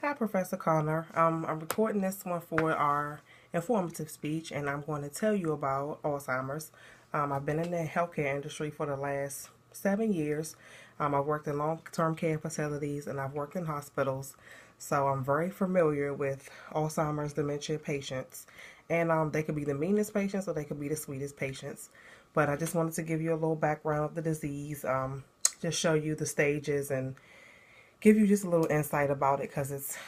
Hi, Professor Connor. I'm recording this one for our informative speech, and I'm going to tell you about Alzheimer's. I've been in the healthcare industry for the last 7 years. I've worked in long-term care facilities and I've worked in hospitals, so I'm very familiar with Alzheimer's dementia patients. And they could be the meanest patients or they could be the sweetest patients. But I just wanted to give you a little background of the disease, just show you the stages and give you just a little insight about it because it's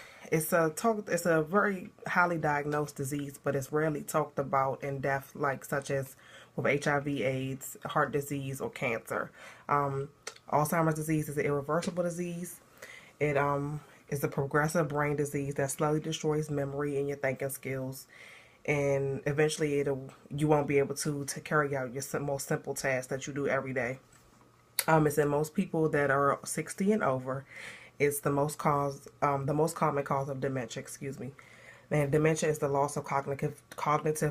a very highly diagnosed disease, but it's rarely talked about in depth, like such as with HIV, AIDS, heart disease, or cancer. Alzheimer's disease is an irreversible disease. It is a progressive brain disease that slowly destroys memory and your thinking skills, and eventually you won't be able to carry out your most simple tasks that you do every day. It's in most people that are 60 and over. It's the most common cause of dementia. Excuse me. And dementia is the loss of cognitive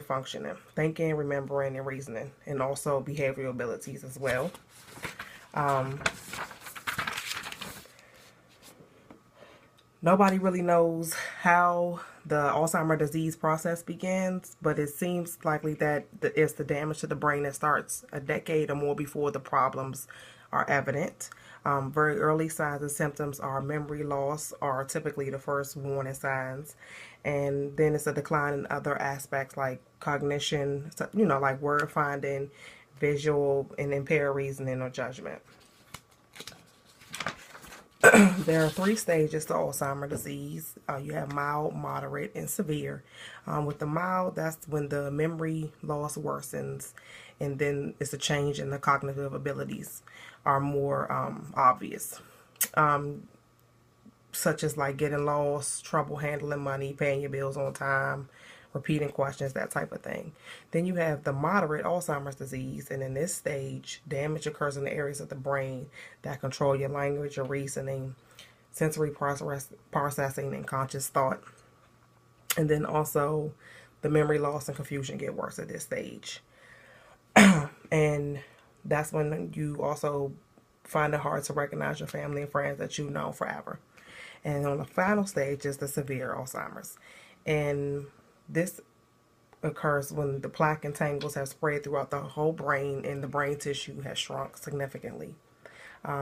functioning, thinking, remembering, and reasoning, and also behavioral abilities as well. Um, Nobody really knows how the Alzheimer disease process begins, but it seems likely that it's the damage to the brain that starts a decade or more before the problems are evident. Very early signs and symptoms are memory loss are typically the first warning signs, and then it's a decline in other aspects like cognition, like word finding, visual, and impaired reasoning or judgment. There are three stages to Alzheimer's disease. You have mild, moderate, and severe. With the mild, that's when the memory loss worsens, and then it's a change in the cognitive abilities are more obvious, such as like getting lost, trouble handling money, paying your bills on time, repeating questions, that type of thing. Then you have the moderate Alzheimer's disease, and in this stage, damage occurs in the areas of the brain that control your language, your reasoning, sensory processing, and conscious thought. And then also, the memory loss and confusion get worse at this stage. And that's when you also find it hard to recognize your family and friends that you've known forever. And on the final stage is the severe Alzheimer's. And this occurs when the plaque and tangles have spread throughout the whole brain and the brain tissue has shrunk significantly.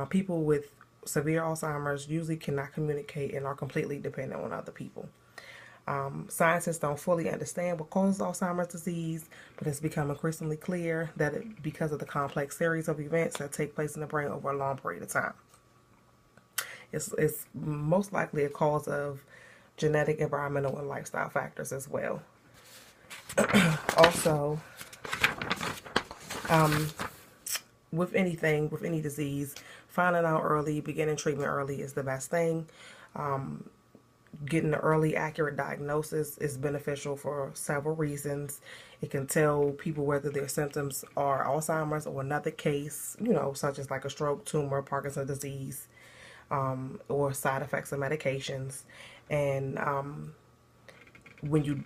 People with severe Alzheimer's usually cannot communicate and are completely dependent on other people. Scientists don't fully understand what causes Alzheimer's disease, but it's become increasingly clear that because of the complex series of events that take place in the brain over a long period of time. It's most likely a cause of genetic, environmental, and lifestyle factors as well. Also, with any disease, finding out early, beginning treatment early is the best thing. Getting an early, accurate diagnosis is beneficial for several reasons. It can tell people whether their symptoms are Alzheimer's or another case, such as like a stroke, tumor, Parkinson's disease, or side effects of medications. And when you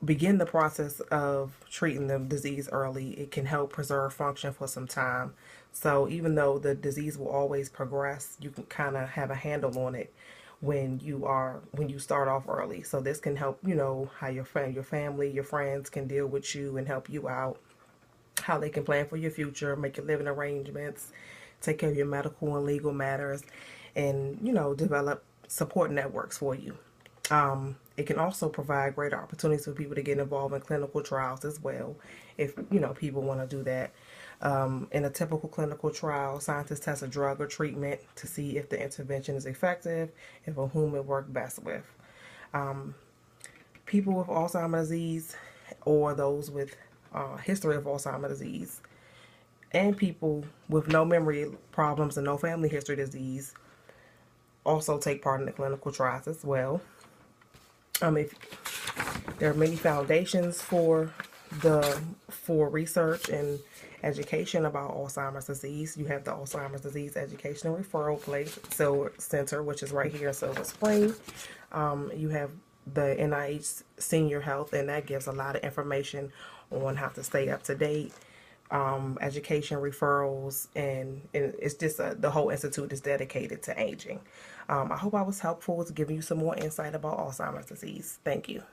begin the process of treating the disease early, it can help preserve function for some time. So even though the disease will always progress, you can kind of have a handle on it when you start off early. So this can help, how your family, your friends can deal with you and help you out, how they can plan for your future, make your living arrangements, take care of your medical and legal matters, and, develop support networks for you. It can also provide greater opportunities for people to get involved in clinical trials as well, if, people want to do that. In a typical clinical trial, scientists test a drug or treatment to see if the intervention is effective and for whom it worked best with. People with Alzheimer's disease or those with history of Alzheimer's disease and people with no memory problems and no family history disease also take part in the clinical trials as well. If there are many foundations for research and education about Alzheimer's disease. You have the Alzheimer's Disease Education and Referral Center, which is right here in Silver Spring. You have the NIH Senior Health, and that gives a lot of information on how to stay up to date education, referrals, and it's just the whole institute is dedicated to aging. I hope I was helpful with giving you some more insight about Alzheimer's disease. Thank you.